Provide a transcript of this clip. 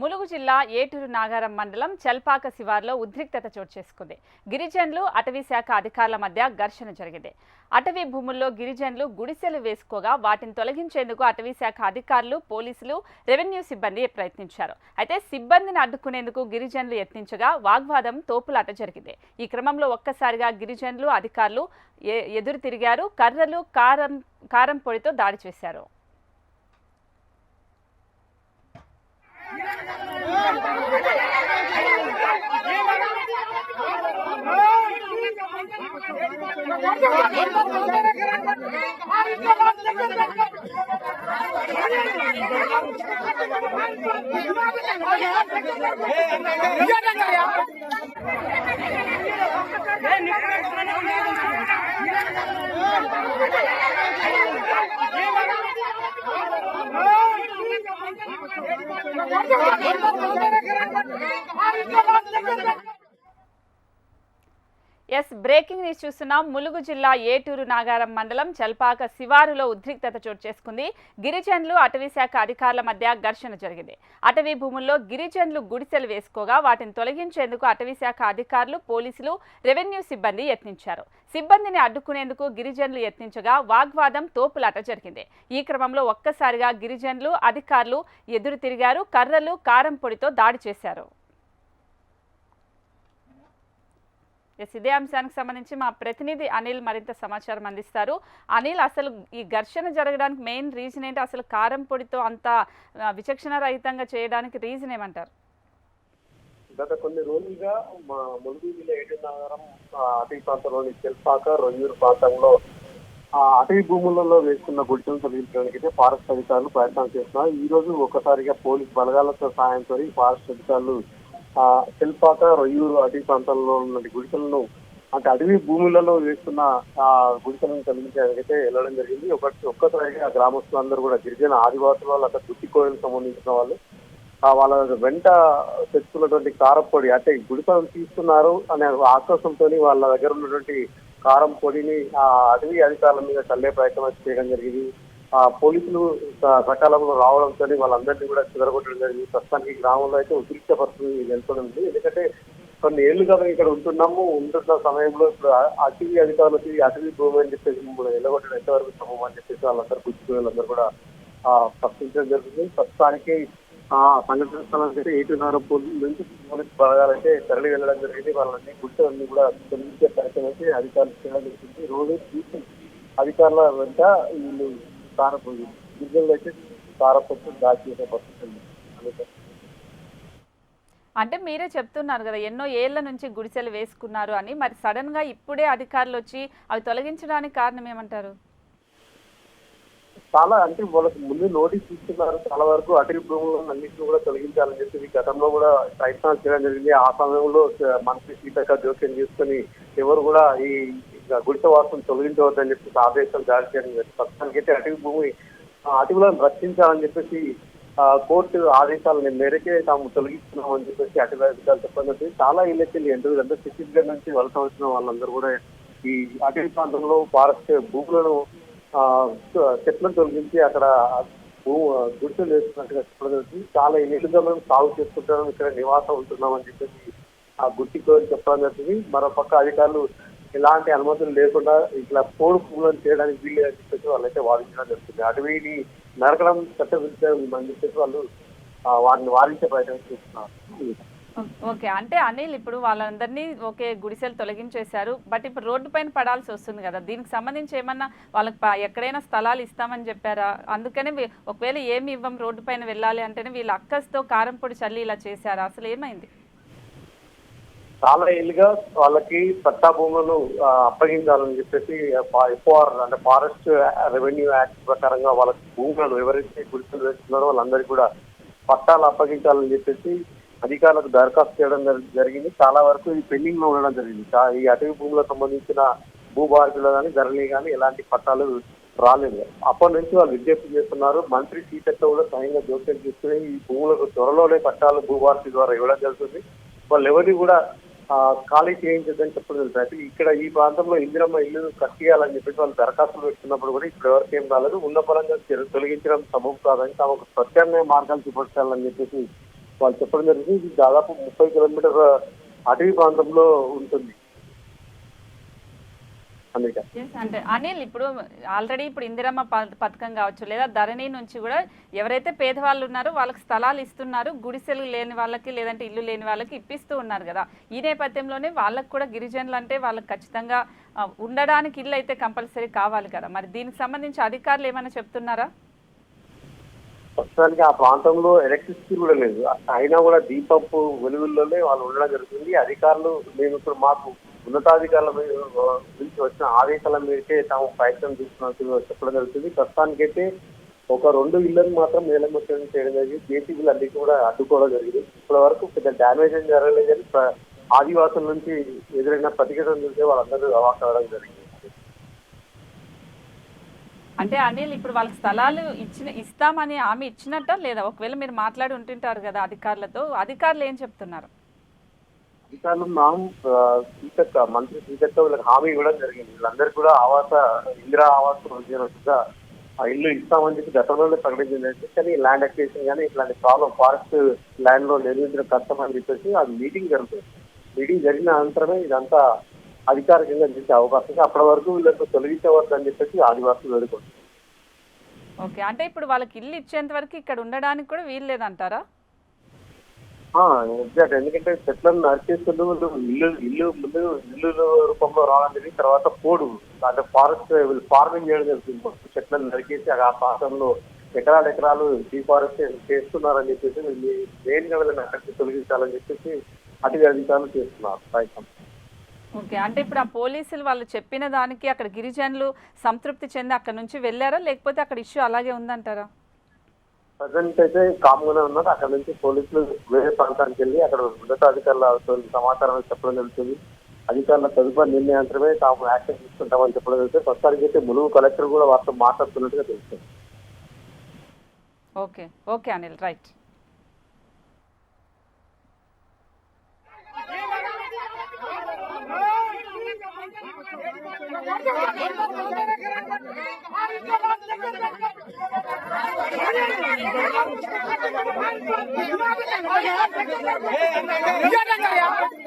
ములుగు జిల్లా ఏటూరు నాగారం మండలం చల్పాక శివార్లో ఉద్రిక్తత చోటు చేసుకుంది. గిరిజనులు అటవీ శాఖ అధికారుల మధ్య ఘర్షణ జరిగింది. అటవీ భూముల్లో గిరిజనులు గుడిసెలు వేసుకోగా వాటిని తొలగించేందుకు అటవీ శాఖ అధికారులు, పోలీసులు, రెవెన్యూ సిబ్బంది ప్రయత్నించారు. అయితే సిబ్బందిని అడ్డుకునేందుకు గిరిజనులు యత్నించగా వాగ్వాదం తోపులాట జరిగింది. ఈ క్రమంలో ఒక్కసారిగా గిరిజనులు, అధికారులు ఎదురు తిరిగారు. కర్రలు, కారం పొడితో దాడి చేశారు. బ్రేకింగ్ న్యూస్ చూస్తున్నాం. ములుగు జిల్లా ఏటూరు నాగారం మండలం చల్పాక శివారులో ఉద్రిక్తత చోటు చేసుకుంది. గిరిజనులు, అటవీ శాఖ అధికారుల మధ్య ఘర్షణ జరిగింది. అటవీ భూముల్లో గిరిజనులు గుడిసెలు వేసుకోగా వాటిని తొలగించేందుకు అటవీ శాఖ అధికారులు, పోలీసులు, రెవెన్యూ సిబ్బంది యత్నించారు. సిబ్బందిని అడ్డుకునేందుకు గిరిజనులు యత్నించగా వాగ్వాదం తోపులాట జరిగింది. ఈ క్రమంలో ఒక్కసారిగా గిరిజనులు, అధికారులు ఎదురు తిరిగారు. కర్రలు, కారం పొడితో దాడి చేశారు. ఇదే అంశానికి సంబంధించి మా ప్రతినిధి అనిల్ మరింత సమాచారం అందిస్తారు. అనిల్, అసలు ఈ ఘర్షణ జరగడానికి మెయిన్ రీజన్ ఏంటి? అసలు కారం పొడితో అంత విచక్షణ రహితంగా చేయడానికి రీజన్ ఏమంటారు? గత కొన్ని రోజులుగా మా ములుగు జిల్లా ఏటూరు నగరం అటవీ ప్రాంతంలోని చల్పాక, రొయ్యూరు ప్రాంతంలో అటవీ భూములలో వేసుకున్న గుడిసెలను తొలగించడానికి అయితే ఫారెస్ట్ అధికారులు ప్రయత్నాలు చేస్తున్నారు. ఈ రోజు ఒక్కసారిగా పోలీస్ బలగాలతో సాయంతో ఫారెస్ట్ అధికారులు చల్పాక, రొయ్యూరు అటవీ ప్రాంతంలో ఉన్న గుడిసెలను అంటే అటవీ భూములలో వేస్తున్న గుడిసెలను తొలగించడానికైతే వెళ్ళడం జరిగింది. ఒక్కసారిగా గ్రామస్తులందరూ కూడా గిరిజన ఆదివాసుల వాళ్ళు, అక్కడ గుత్తికోయలకు సంబంధించిన వాళ్ళు వాళ్ళ వెంట తెచ్చుకున్నటువంటి కారపొడి అంటే గుడిసెలను తీస్తున్నారు అనే ఆక్రోశంతో వాళ్ళ దగ్గర ఉన్నటువంటి కారం పొడిని అటవీ అధికారుల మీద చల్లే ప్రయత్నం చేయడం జరిగింది. పోలీసులు సకాలంలో రావడంతో వాళ్ళందరినీ కూడా చెదరగొట్టడం జరిగింది. ప్రస్తుతానికి గ్రామంలో అయితే ఉద్రిక్త పరిస్థితి నెలకొంది. ఎందుకంటే కొన్ని ఏళ్లుగా ఇక్కడ ఉంటున్న సమయంలో ఇప్పుడు అటవీ అధికారులకి అటవీ భూమి అని చెప్పేసి వెళ్ళగొట్టడం ఎంతవరకు సమం అని చెప్పేసి వాళ్ళందరూ గుర్తులందరూ కూడా ప్రశ్నించడం జరుగుతుంది. ప్రస్తుతానికి సంఘటన స్థలానికి అయితే ఏటూరు నగరం నుంచి పోలీసు బలగాలైతే తరలి వెళ్ళడం జరిగింది. వాళ్ళని గుర్తులన్నీ కూడా తొలగించే ప్రయత్నం అయితే అధికారులు చేయడం జరుగుతుంది. రోజు చూసి అధికారుల వెంట వీళ్ళు గిరిజనులు అయితే కారపొట్టు దాడి చేసే పరిస్థితి. అంటే మీరే చెప్తున్నారు కదా, ఎన్నో ఏళ్ల నుంచి గుడిసెలు వేసుకున్నారు అని. మరి సడన్ గా ఇప్పుడే అధికారులు వచ్చి అవి తొలగించడానికి కారణం ఏమంటారు? చాలా అంటే వాళ్ళకి ముందు నోటీస్ ఇస్తున్నారు. చాలా వరకు అటవీ భూములను అన్నింటినీ కూడా తొలగించాలని చెప్పి గతంలో కూడా ప్రయత్నాలు చేయడం జరిగింది. ఆ సమయంలో మంత్రి సీతక్క జోక్యం చేసుకుని ఎవరు కూడా ఈ గుడిసె వాసులను తొలగించవద్దని చెప్పేసి ఆదేశాలు జారీ చేయడం జరిగింది. ప్రస్తుతానికైతే అటవీ భూమి అటవీలను రక్షించాలని చెప్పేసి కోర్టు ఆదేశాల మేరకే తాము తొలగిస్తున్నామని చెప్పేసి అటవీ అధికారులు చెప్పడం. చాలా ఇళ్ళకి అంటే ఛత్తీస్గఢ్ నుంచి వలస వచ్చిన వాళ్ళందరూ కూడా ఈ అటవీ ప్రాంతంలో ఫారెస్ట్ భూములను చెట్లను తొలగించి అక్కడ గుడిసెలు వేస్తున్నట్టుగా చెప్పడం జరుగుతుంది. చాలా ఏళ్ళుగా మేము సాగు చేసుకుంటున్నాం, ఇక్కడ నివాసం ఉంటున్నామని చెప్పేసి గుర్తితో చెప్పడం జరుగుతుంది. మరోపక్క అధికారులు ఎలాంటి అనుమతులు లేకుండా ఇట్లా పోడు పువ్వులను చేయడానికి వీలు అని చెప్పేసి వాళ్ళైతే వాదించడం జరుగుతుంది. అటవీని నరకడం చట్టవిరుద్ధం అని చెప్పేసి వాళ్ళు వారిని వారించే ప్రయత్నం చేస్తున్నారు. ఓకే, అంటే అనిల్, ఇప్పుడు వాళ్ళందరినీ గుడిసెలు తొలగించేశారు. బట్ ఇప్పుడు రోడ్డు పైన పడాల్సి వస్తుంది కదా, దీనికి సంబంధించి ఏమన్నా వాళ్ళకి ఎక్కడైనా స్థలాలు ఇస్తామని చెప్పారా? అందుకనే ఒకవేళ ఏమి ఇవ్వం, రోడ్డు పైన వెళ్ళాలి అంటేనే వీళ్ళ అక్కస్తో కారం పొడి చల్లి ఇలా చేశారా? అసలు ఏమైంది? చాలా ఏళ్ళుగా వాళ్ళకి పట్టా భూములను అప్పగించాలని చెప్పేసి ఎఫ్ఆర్ అంటే ఫారెస్ట్ రెవెన్యూ యాక్ట్ ప్రకారంగా వాళ్ళకి భూములను ఎవరైతే గుడిసెలు వేస్తున్నారో వాళ్ళందరికీ కూడా పట్టాలు అప్పగించాలని చెప్పేసి అధికారులకు దరఖాస్తు చేయడం జరిగింది. చాలా వరకు ఈ పెండింగ్ లో ఉండడం జరిగింది. ఈ అటవీ భూములకు సంబంధించిన భూభారతులు కానీ ధరలు కానీ ఎలాంటి పట్టాలు రాలేదు. అప్పటి నుంచి వాళ్ళు విజ్ఞప్తి చేస్తున్నారు. మంత్రి సీతక్క కూడా స్వయంగా జోక్యం చేసుకుని ఈ భూములకు త్వరలోనే పట్టాలు భూభారతి ద్వారా ఇవ్వడం జరుగుతుంది. వాళ్ళు ఎవరిని కూడా ఖాళీ చేయించదని చెప్పడం జరుగుతుంది. ఇక్కడ ఈ ప్రాంతంలో ఇందిరమ్మ ఇల్లు కట్టియాలని చెప్పేసి వాళ్ళు దరఖాస్తులు పెట్టుకున్నప్పుడు కూడా ఇప్పుడు ఎవరికి ఏం రాలేదు. ఉన్న పరంగా తొలగించడం సబబు కాదని తమకు ప్రత్యామ్నాయ మార్గాలు చూపించాలని చెప్పేసి వాళ్ళు చెప్పడం జరిగింది. ఇది దాదాపు 30 కిలోమీటర్ల అటవీ ప్రాంతంలో ఉంటుంది అనిత. అంటే అనిల్, ఇప్పుడు ఆల్రెడీ ఇప్పుడు ఇందిరమ్మ పథకం కావచ్చు, లేదా ధరణి నుంచి కూడా ఎవరైతే పేదవాళ్ళు ఉన్నారో వాళ్ళకి స్థలాలు ఇస్తున్నారు, గుడిసెలు లేని వాళ్ళకి లేదంటే ఇల్లు లేని వాళ్ళకి ఇప్పిస్తూ ఉన్నారు కదా. ఈ నేపథ్యంలోనే వాళ్ళకి కూడా గిరిజనులు అంటే వాళ్ళకి ఖచ్చితంగా ఉండడానికి ఇల్లు అయితే కంపల్సరీ కావాలి కదా. మరి దీనికి సంబంధించి అధికారులు ఏమైనా చెప్తున్నారా? ప్రస్తుతానికి ఆ ప్రాంతంలో ఎలక్ట్రిసిటీ కూడా లేదు. అయినా కూడా దీపంపు వెలుగుల్లోనే వాళ్ళు ఉండడం జరుగుతుంది. అధికారులు మేము ఇప్పుడు మాకు ఉన్నతాధికారుల నుంచి వచ్చిన ఆదేశాల మేరకే తాము ప్రయత్నం చేస్తున్నట్టు చెప్పడం జరుగుతుంది. ప్రస్తుతానికైతే ఒక 2 ఇళ్లను మాత్రం నేలమట్టం చేయడం జరిగింది. జేసీబీలు అన్ని కూడా అడ్డుకోవడం జరిగింది. ఇప్పటి వరకు పెద్ద డ్యామేజ్ ఏం జరగలేదు, కానీ ఆదివాసుల నుంచి ఎదురైన ప్రతిఘటన చూస్తే వాళ్ళందరూ అవాక్ అవ్వడం జరిగింది. అంటే అనిల్, ఇప్పుడు వాళ్ళకి స్థలాలు ఇస్తామని హామీ ఇచ్చినట్ట లేదా? ఒకవేళ మీరు మాట్లాడి ఉంటుంటారు కదా అధికారులతో, అధికారులు ఏం చెప్తున్నారు? అధికారులు సీతక్క మంత్రి సీతక్క వీళ్ళకి హామీ ఇవ్వడం జరిగింది. వీళ్ళందరికీ కూడా ఇందిరా ఆవాస్ యోజనగా ఆ ఇల్లు ఇస్తామని చెప్పి గతంలోనే ప్రకటించింది. కానీ ల్యాండ్ అక్విజిషన్ కానీ ఇట్లాంటి ప్రాబ్లం ఫారెస్ట్ ల్యాండ్ లో నిర్మించిన కష్టం అని చెప్పేసి అది మీటింగ్ జరుగుతుంది. మీటింగ్ జరిగిన అనంతరమే ఇదంతా అధికారికంగా చేసే అవకాశం. అప్పటి వరకు వీళ్ళకు తొలగించవద్దు అని చెప్పేసి ఆదివాసులు వేడుకుంటారు. ఓకే, అంటే ఇప్పుడు వాళ్ళకి ఇల్లు ఇచ్చేంత వరకు ఇక్కడ ఉండడానికి కూడా వీలు లేదంటారా? ఎగ్జాక్ట్. ఎందుకంటే చెట్లను నరికేస్తున్న ఇల్లు రూపంలో రావడం జరిగింది. తర్వాత పోడు అంటే ఫార్మింగ్ చేయడం జరుగుతుంది. చెట్లను నరికేసి ఆ ప్రాంతంలో ఎకరాలు డిఫారెస్టేషన్ చేస్తున్నారని చెప్పేసి మెయిన్ గా వీళ్ళని అక్కడికి తొలగించాలని చెప్పేసి అటవీ అధికారులు చేస్తున్నారు ప్రయత్నం. ఓకే, అంటే ఇప్పుడు ఆ పోలీసులు వాళ్ళు చెప్పిన దానికి అక్కడ గిరిజనులు సంతృప్తి చెంది అక్కడ నుంచి వెళ్ళారా, లేకపోతే అక్కడ ఇష్యూ అలాగే ఉందంటారా? ప్రజెంట్ అయితే కామ్గానే ఉన్నారు. అక్కడ నుంచి పోలీసులు వేరే ప్రాంతానికి వెళ్ళి అక్కడ ఉన్నతాధికారులతో సమాచారం చెప్పడం జరుగుతుంది. అధికారుల తదుపరి నిర్ణయాంతరమే తాము యాక్షన్ తీసుకుంటామని చెప్పడం జరుగుతుంది. ప్రస్తుతానికి అయితే ములుగు కలెక్టర్ కూడా వారితో మాట్లాడుతున్నట్టుగా తెలుస్తుంది. Okay okay Anil, right. Hey,